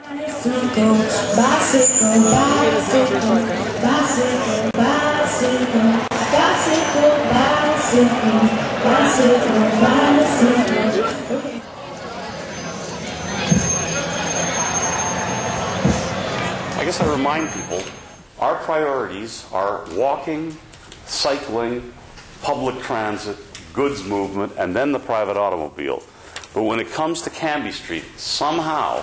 Bicycle, bicycle, bicycle, bicycle, bicycle, bicycle, bicycle, bicycle, bicycle. Okay. I guess I remind people, our priorities are walking, cycling, public transit, goods movement, and then the private automobile. But when it comes to Cambie Street, somehow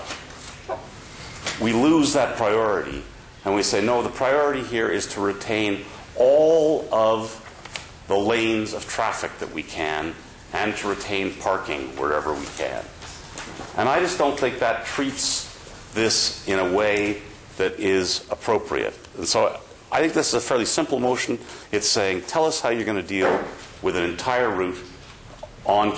we lose that priority, and we say, no, the priority here is to retain all of the lanes of traffic that we can, and to retain parking wherever we can. And I just don't think that treats this in a way that is appropriate. And so I think this is a fairly simple motion. It's saying, tell us how you're going to deal with an entire route on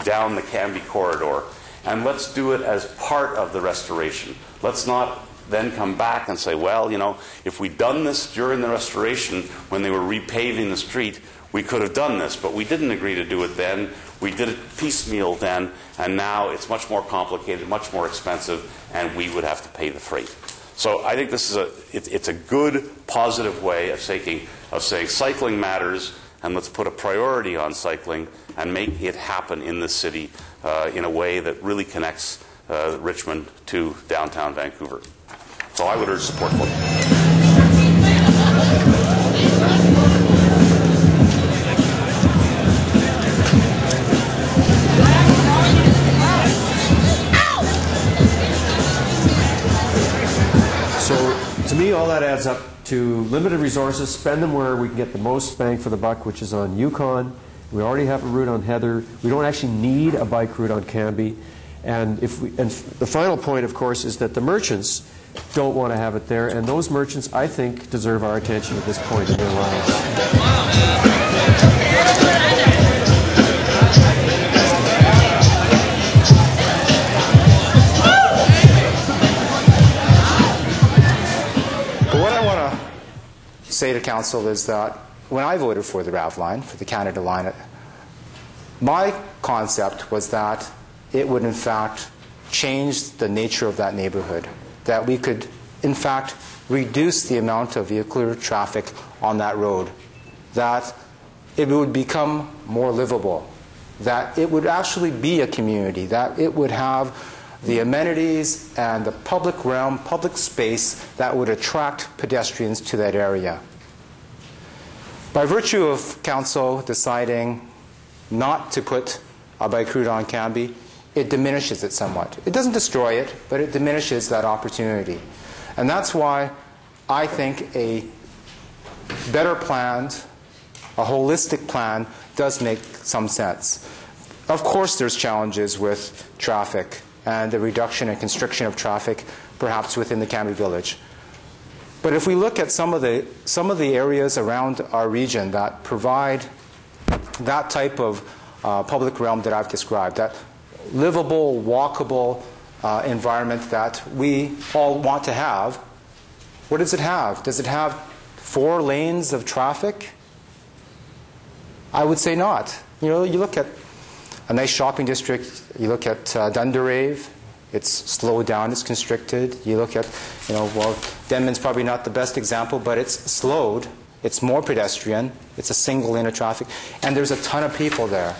down the Cambie corridor, and let's do it as part of the restoration. Let's not then come back and say, well, you know, if we'd done this during the restoration when they were repaving the street, we could have done this, but we didn't agree to do it then. We did it piecemeal then, and now it's much more complicated, much more expensive, and we would have to pay the freight. So I think this is it's a good, positive way of saying cycling matters, and let's put a priority on cycling and make it happen in the city in a way that really connects Richmond to downtown Vancouver. So I would urge support for it. To me, all that adds up to limited resources, spend them where we can get the most bang for the buck, which is on Yukon. We already have a route on Heather. We don't actually need a bike route on Cambie. And the final point, of course, is that the merchants don't want to have it there, and those merchants, I think, deserve our attention at this point in their lives. Say to Council is that when I voted for the RAV line, for the Canada line, my concept was that it would in fact change the nature of that neighborhood, that we could in fact reduce the amount of vehicular traffic on that road, that it would become more livable, that it would actually be a community, that it would have the amenities and the public realm, public space that would attract pedestrians to that area. By virtue of Council deciding not to put a bike route on Cambie, it diminishes it somewhat. It doesn't destroy it, but it diminishes that opportunity. And that's why I think a better planned, a holistic plan does make some sense. Of course there's challenges with traffic and the reduction and constriction of traffic, perhaps within the Cambie village. But if we look at some of the areas around our region that provide that type of public realm that I've described, that livable, walkable environment that we all want to have, what does it have? Does it have 4 lanes of traffic? I would say not. You know, you look at a nice shopping district, you look at Dunderave, it's slowed down, it's constricted. You look at, you know, well, Denman's probably not the best example, but it's slowed, it's more pedestrian, it's a single lane of traffic, and there's a ton of people there.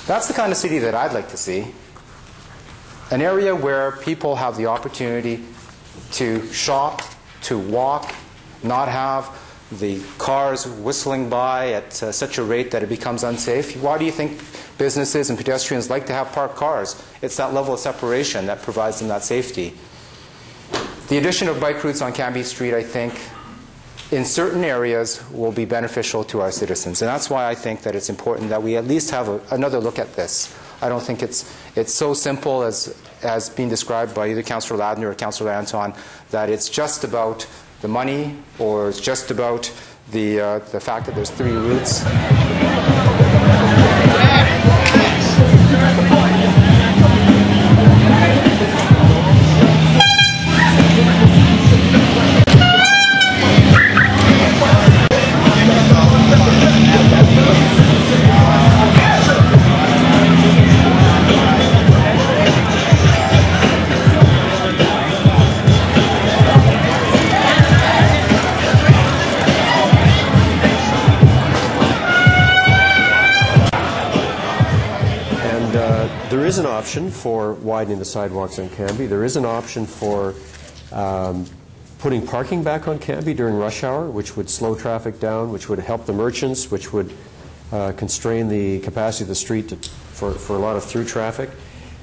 That's the kind of city that I'd like to see. An area where people have the opportunity to shop, to walk, not have the cars whistling by at such a rate that it becomes unsafe. Why do you think businesses and pedestrians like to have parked cars? It's that level of separation that provides them that safety. The addition of bike routes on Cambie Street, I think, in certain areas will be beneficial to our citizens. And that's why I think that it's important that we at least have another look at this. I don't think it's so simple as being described by either Councillor Ladner or Councillor Anton, that it's just about the money, or it's just about the fact that there's 3 routes. option for widening the sidewalks on Cambie. There is an option for putting parking back on Cambie during rush hour, which would slow traffic down, which would help the merchants, which would constrain the capacity of the street for a lot of through traffic.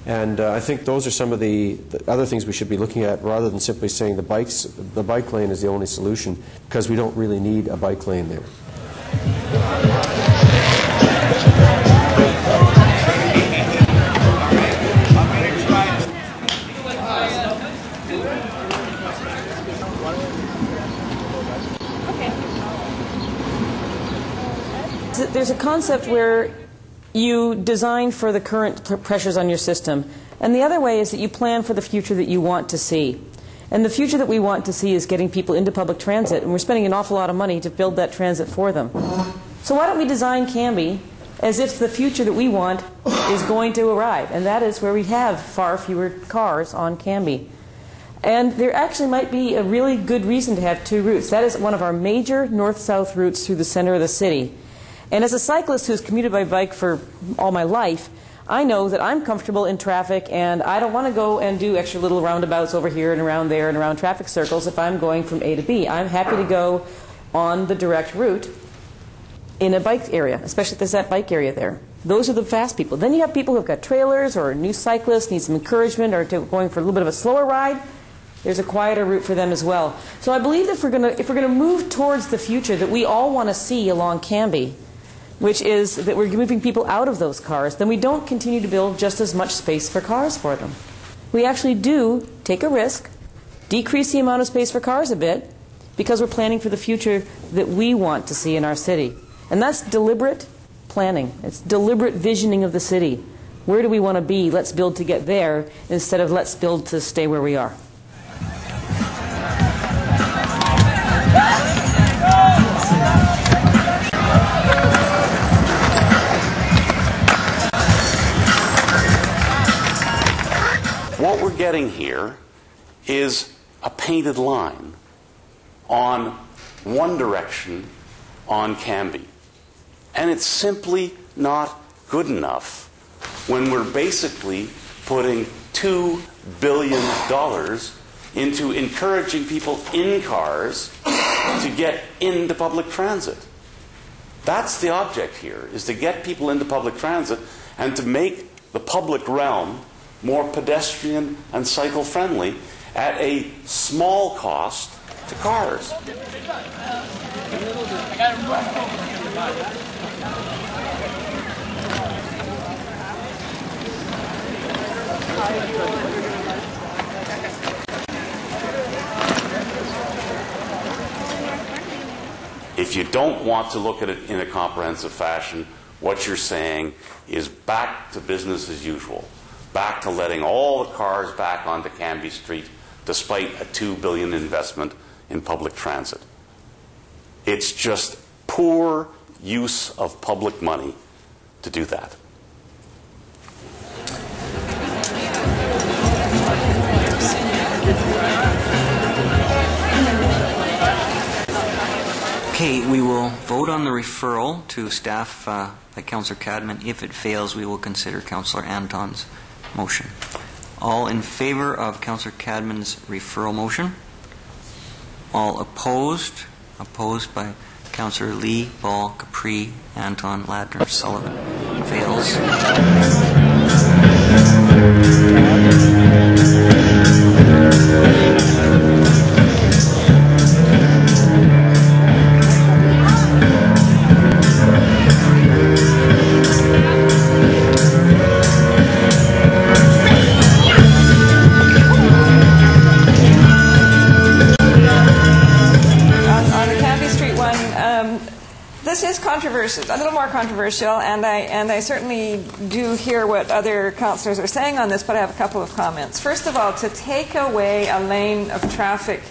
And I think those are some of the other things we should be looking at, rather than simply saying the bike lane is the only solution, because we don't really need a bike lane there. There's a concept where you design for the current pressures on your system, and the other way is that you plan for the future that you want to see. And the future that we want to see is getting people into public transit, and we're spending an awful lot of money to build that transit for them. So why don't we design Cambie as if the future that we want is going to arrive, and that is where we have far fewer cars on Cambie. And there actually might be a really good reason to have two routes. That is one of our major north-south routes through the center of the city. And as a cyclist who's commuted by bike for all my life, I know that I'm comfortable in traffic, and I don't want to go and do extra little roundabouts over here and around there and around traffic circles if I'm going from A to B. I'm happy to go on the direct route in a bike area, especially if there's that bike area there. Those are the fast people. Then you have people who've got trailers or new cyclists, need some encouragement, or going for a little bit of a slower ride. There's a quieter route for them as well. So I believe that if we're going to move towards the future that we all want to see along Cambie, which is that we're moving people out of those cars, then we don't continue to build just as much space for cars for them. We actually do take a risk, decrease the amount of space for cars a bit, because we're planning for the future that we want to see in our city. And that's deliberate planning. It's deliberate visioning of the city. Where do we want to be? Let's build to get there, instead of let's build to stay where we are. What we're getting here is a painted line on one direction on Cambie. And it's simply not good enough when we're basically putting $2 billion into encouraging people in cars to get into public transit. That's the object here, is to get people into public transit and to make the public realm more pedestrian and cycle friendly at a small cost to cars. If you don't want to look at it in a comprehensive fashion, what you're saying is back to business as usual. Back to letting all the cars back onto Cambie Street despite a $2 billion investment in public transit. It's just poor use of public money to do that. Okay, we will vote on the referral to staff by Councillor Cadman. If it fails, we will consider Councillor Anton's motion. All in favor of Councillor Cadman's referral motion? All opposed? Opposed by Councillor Lee, Ball, Capri, Anton, Ladner, Sullivan. Fails. This is controversial, a little more controversial, and I certainly do hear what other councillors are saying on this, but I have a couple of comments. First of all, to take away a lane of traffic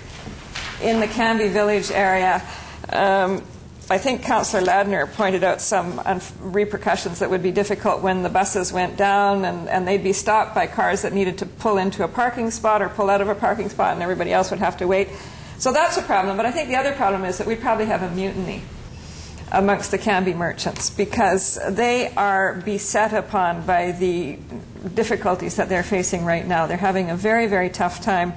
in the Cambie Village area, I think Councillor Ladner pointed out some repercussions that would be difficult when the buses went down and they'd be stopped by cars that needed to pull into a parking spot or pull out of a parking spot, and everybody else would have to wait. So that's a problem, but I think the other problem is that we'd probably have a mutiny. amongst the Cambie merchants, because they are beset upon by the difficulties that they're facing right now. They're having a very, very tough time.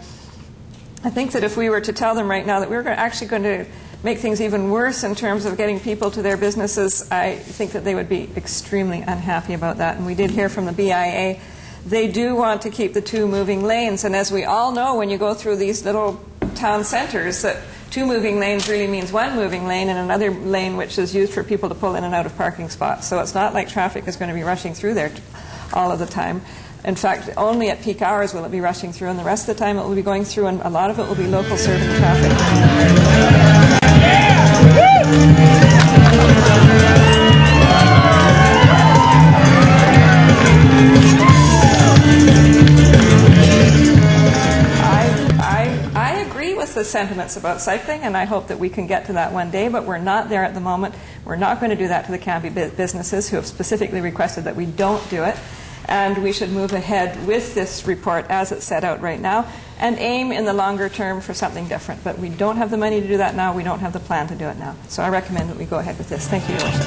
I think that if we were to tell them right now that we're actually going to make things even worse in terms of getting people to their businesses, I think that they would be extremely unhappy about that. And we did hear from the BIA. They do want to keep the 2 moving lanes. And as we all know, when you go through these little town centers, that 2 moving lanes really means 1 moving lane and another lane which is used for people to pull in and out of parking spots. So it's not like traffic is going to be rushing through there all of the time. In fact, only at peak hours will it be rushing through, and the rest of the time it will be going through, and a lot of it will be local serving traffic. I agree with the sentiments about cycling, and I hope that we can get to that one day, but we're not there at the moment. We're not going to do that to the Cambie businesses who have specifically requested that we don't do it. And we should move ahead with this report as it's set out right now and aim in the longer term for something different. But we don't have the money to do that now. We don't have the plan to do it now. So I recommend that we go ahead with this. Thank you, Your Worship.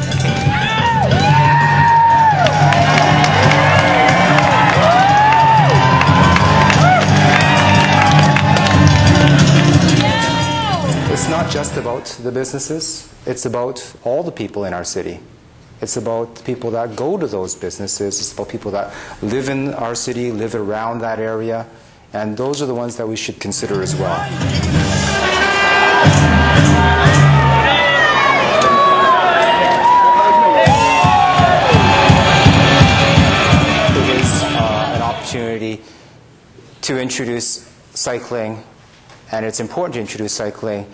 It's not just about the businesses. It's about all the people in our city. It's about the people that go to those businesses. It's about people that live in our city, live around that area. And those are the ones that we should consider as well. It is an opportunity to introduce cycling, and it's important to introduce cycling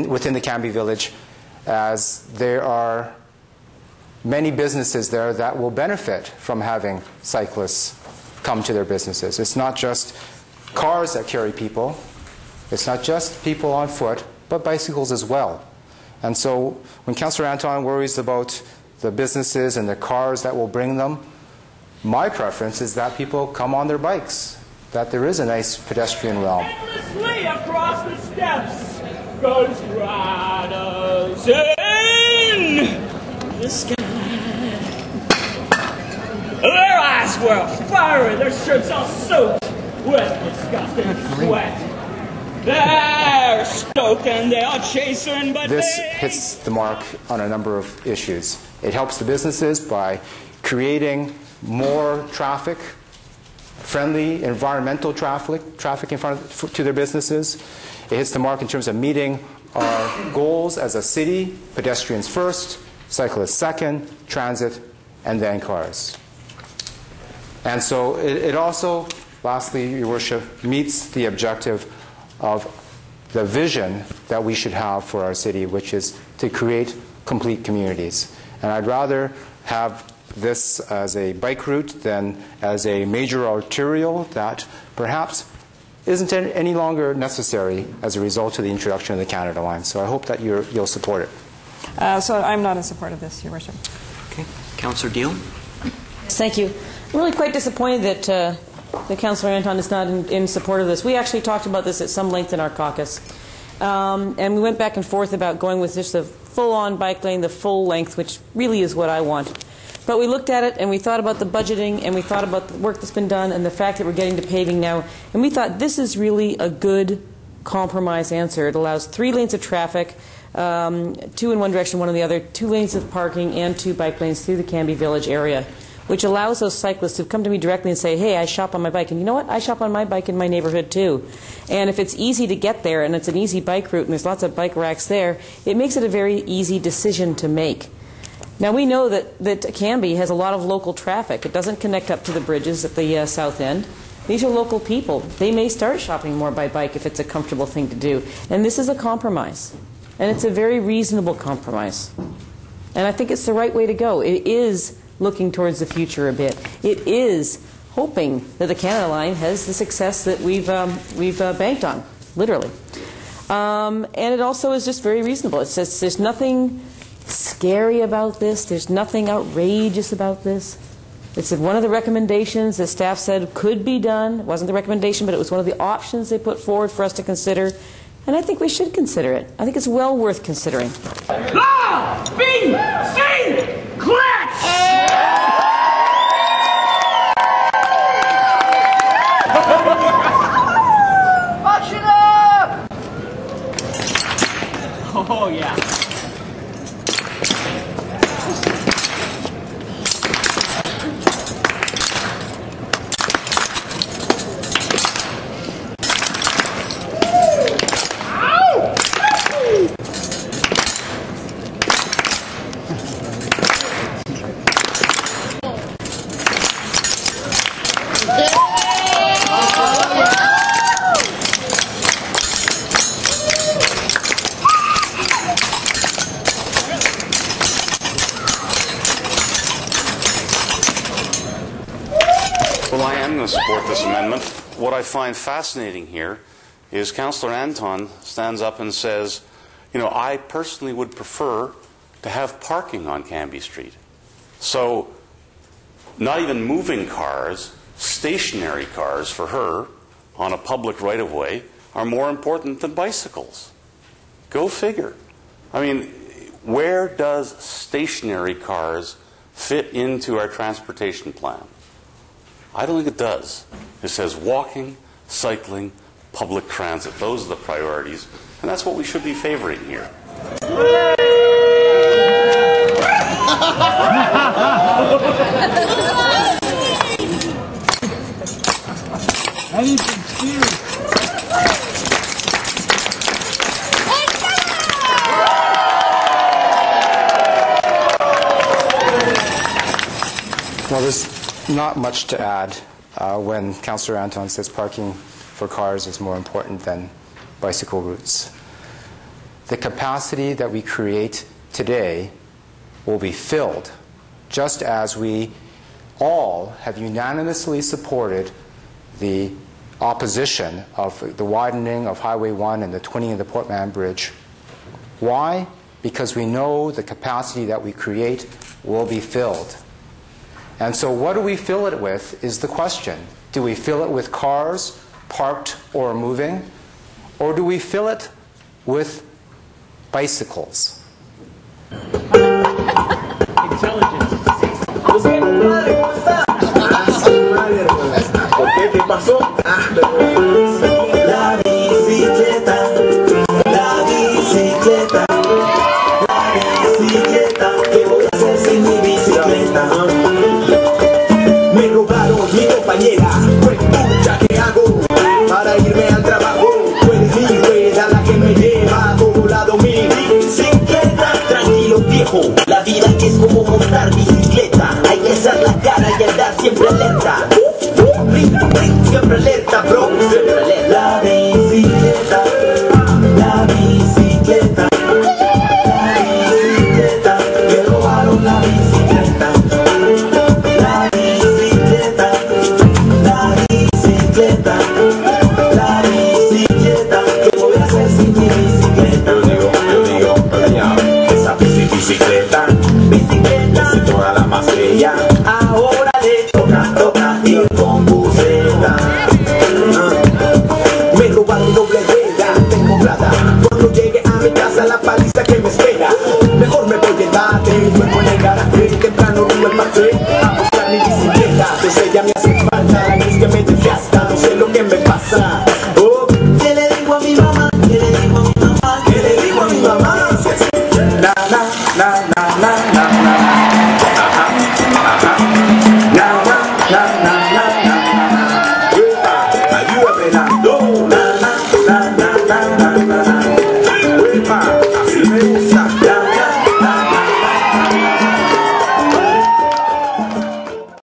within the Cambie Village, as there are many businesses there that will benefit from having cyclists come to their businesses. It's not just cars that carry people. It's not just people on foot, but bicycles as well. And so when Councillor Anton worries about the businesses and the cars that will bring them, my preference is that people come on their bikes, that there is a nice pedestrian realm. Endlessly across the steps goes riders in the sky. Their eyes were fiery, their shirts all soaked with disgusting sweat. They're stoked and they are chasing, but this hits the mark on a number of issues. It helps the businesses by creating more traffic, friendly environmental traffic in front of, to their businesses. It hits the mark in terms of meeting our goals as a city: pedestrians first, cyclists second, transit, and then cars. And so it also, lastly, Your Worship, meets the objective of the vision that we should have for our city, which is to create complete communities. And I'd rather have this as a bike route than as a major arterial that perhaps isn't any longer necessary as a result of the introduction of the Canada Line. So I hope that you'll support it. So I'm not in support of this, Your Worship. Okay. Councillor Deal. Thank you. I'm really quite disappointed that Councillor Anton is not in support of this. We actually talked about this at some length in our caucus. And we went back and forth about going with just the full-on bike lane, the full length, which really is what I want. But we looked at it and we thought about the budgeting and we thought about the work that's been done and the fact that we're getting to paving now. And we thought this is really a good compromise answer. It allows 3 lanes of traffic, 2 in one direction, 1 in the other, 2 lanes of parking and 2 bike lanes through the Cambie Village area, which allows those cyclists to come to me directly and say, hey, I shop on my bike. And you know what? I shop on my bike in my neighborhood too. And if it's easy to get there and it's an easy bike route and there's lots of bike racks there, it makes it a very easy decision to make. Now, we know that Cambie has a lot of local traffic. It doesn't connect up to the bridges at the south end. These are local people. They may start shopping more by bike if it's a comfortable thing to do. And this is a compromise. And it's a very reasonable compromise. And I think it's the right way to go. It is looking towards the future a bit. It is hoping that the Canada Line has the success that we've banked on, literally. And it also is just very reasonable. It's just, there's nothing scary about this. There's nothing outrageous about this. It's one of the recommendations that staff said could be done. It wasn't the recommendation, but it was one of the options they put forward for us to consider. And I think we should consider it. I think it's well worth considering. A, B, C, click! Oh, yeah. Well, I am going to support this amendment. What I find fascinating here is Councillor Anton stands up and says, you know, I personally would prefer to have parking on Cambie Street. So, not even moving cars, stationary cars for her on a public right-of-way are more important than bicycles. Go figure. I mean, where does stationary cars fit into our transportation plan? I don't think it does. It says walking, cycling, public transit. Those are the priorities, and that's what we should be favoring here. Well, there's not much to add when Councillor Anton says parking for cars is more important than bicycle routes. The capacity that we create today will be filled, just as we all have unanimously supported the opposition of the widening of Highway 1 and the twinning of the Port Mann Bridge. Why? Because we know the capacity that we create will be filled. And so what do we fill it with is the question. Do we fill it with cars, parked or moving? Or do we fill it with bicycles? Intelligence. La bicicleta, la bicicleta, la bicicleta, ¿qué voy a hacer sin mi bicicleta? Me robaron mi compañera, pues pucha, ¿qué hago? Para irme al trabajo, pues mi rueda la que me lleva a todo lado mi bicicleta. Tranquilo viejo, la vida es como montar bicicleta, hay que echar la cara y andar siempre alerta. Siempre alerta, bro.